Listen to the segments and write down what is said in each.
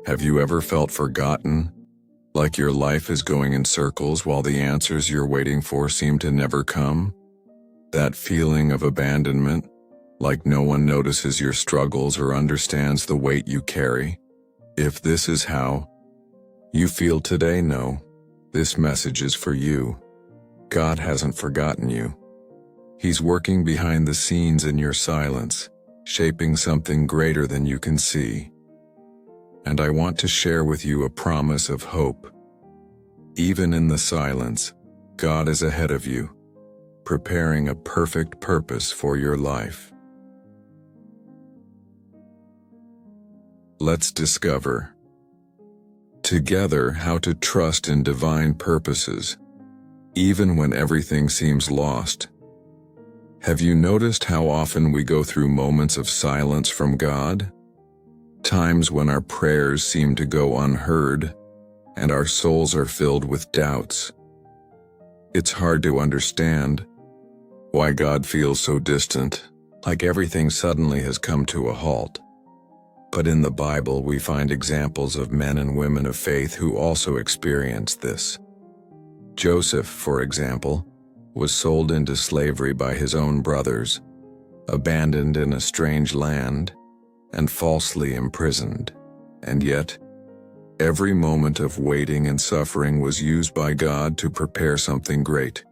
Have you ever felt forgotten? Like your life is going in circles while the answers you're waiting for seem to never come? That feeling of abandonment, like no one notices your struggles or understands the weight you carry? If this is how you feel today, know this message is for you. God hasn't forgotten you. He's working behind the scenes in your silence, shaping something greater than you can see. And I want to share with you a promise of hope. Even in the silence, God is ahead of you, preparing a perfect purpose for your life. Let's discover together how to trust in divine purposes, even when everything seems lost. Have you noticed how often we go through moments of silence from God? Times when our prayers seem to go unheard, and our souls are filled with doubts. It's hard to understand why God feels so distant, like everything suddenly has come to a halt. But in the Bible, we find examples of men and women of faith who also experienced this. Joseph, for example, was sold into slavery by his own brothers, abandoned in a strange land, and falsely imprisoned. And yet, every moment of waiting and suffering was used by God to prepare something great,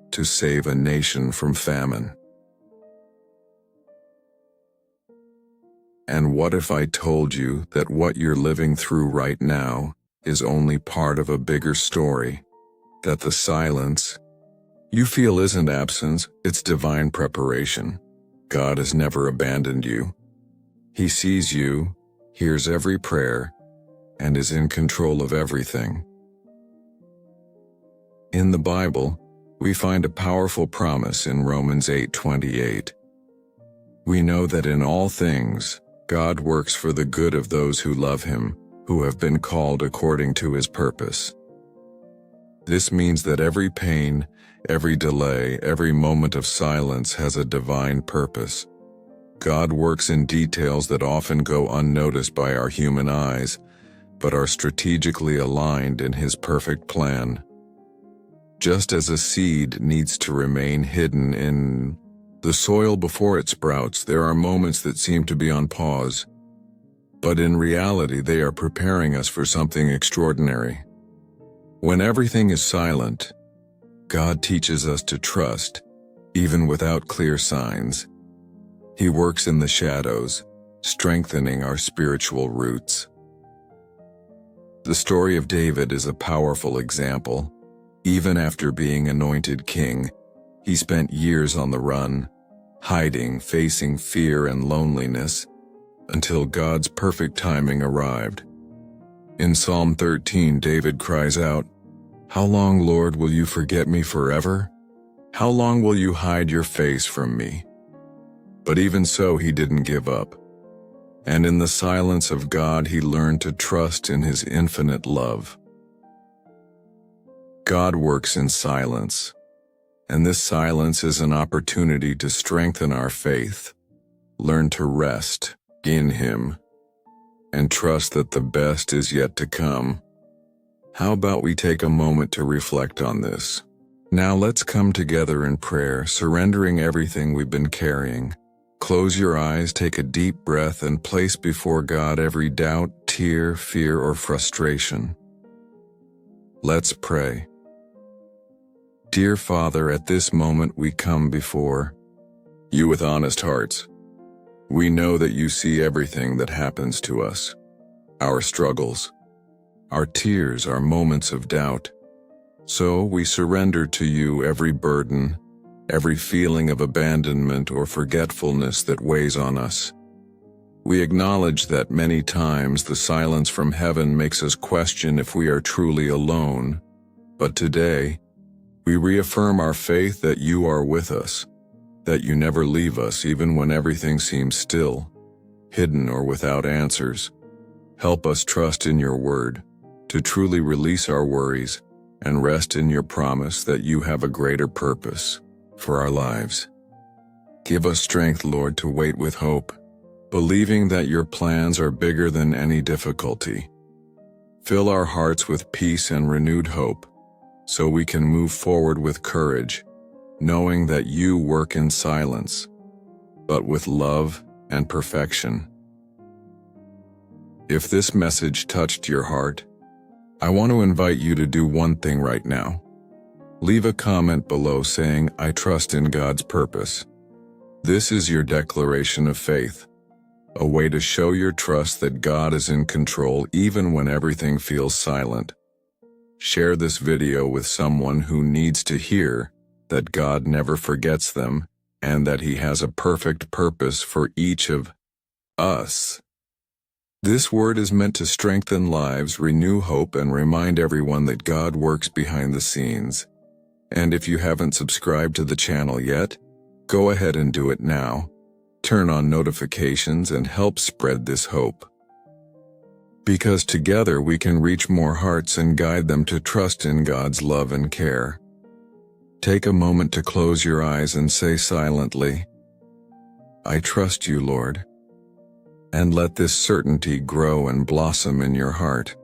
to save a nation from famine. And what if I told you that what you're living through right now is only part of a bigger story, that the silence you feel isn't absence, it's divine preparation. God has never abandoned you. He sees you, hears every prayer, and is in control of everything. In the Bible, we find a powerful promise in Romans 8:28. We know that in all things, God works for the good of those who love Him, who have been called according to His purpose. This means that every pain, every delay, every moment of silence has a divine purpose. God works in details that often go unnoticed by our human eyes, but are strategically aligned in His perfect plan. Just as a seed needs to remain hidden in the soil before it sprouts, there are moments that seem to be on pause. But in reality, they are preparing us for something extraordinary. When everything is silent, God teaches us to trust, even without clear signs. He works in the shadows, strengthening our spiritual roots. The story of David is a powerful example. Even after being anointed king, he spent years on the run, hiding, facing fear and loneliness, until God's perfect timing arrived. In Psalm 13, David cries out, "How long, Lord, will you forget me forever? How long will you hide your face from me?" But even so, he didn't give up. And in the silence of God, he learned to trust in His infinite love. God works in silence, and this silence is an opportunity to strengthen our faith, learn to rest in Him, and trust that the best is yet to come. How about we take a moment to reflect on this? Now let's come together in prayer, surrendering everything we've been carrying. Close your eyes, take a deep breath, and place before God every doubt, tear, fear, or frustration. Let's pray. Dear Father, at this moment we come before You with honest hearts. We know that You see everything that happens to us, our struggles, our tears, our moments of doubt. So we surrender to You every burden, every feeling of abandonment or forgetfulness that weighs on us. We acknowledge that many times the silence from heaven makes us question if we are truly alone, but today, we reaffirm our faith that You are with us, that You never leave us even when everything seems still, hidden, or without answers. Help us trust in Your word, to truly release our worries and rest in Your promise that You have a greater purpose for our lives. Give us strength, Lord, to wait with hope, believing that your plans are bigger than any difficulty. Fill our hearts with peace and renewed hope, so we can move forward with courage, knowing that you work in silence, but with love and perfection. If this message touched your heart, I want to invite you to do one thing right now. Leave a comment below saying, "I trust in God's purpose." This is your declaration of faith, a way to show your trust that God is in control even when everything feels silent. Share this video with someone who needs to hear that God never forgets them and that He has a perfect purpose for each of us. This word is meant to strengthen lives, renew hope, and remind everyone that God works behind the scenes. And if you haven't subscribed to the channel yet, go ahead and do it now. Turn on notifications and help spread this hope. Because together we can reach more hearts and guide them to trust in God's love and care. Take a moment to close your eyes and say silently, "I trust you, Lord." And let this certainty grow and blossom in your heart.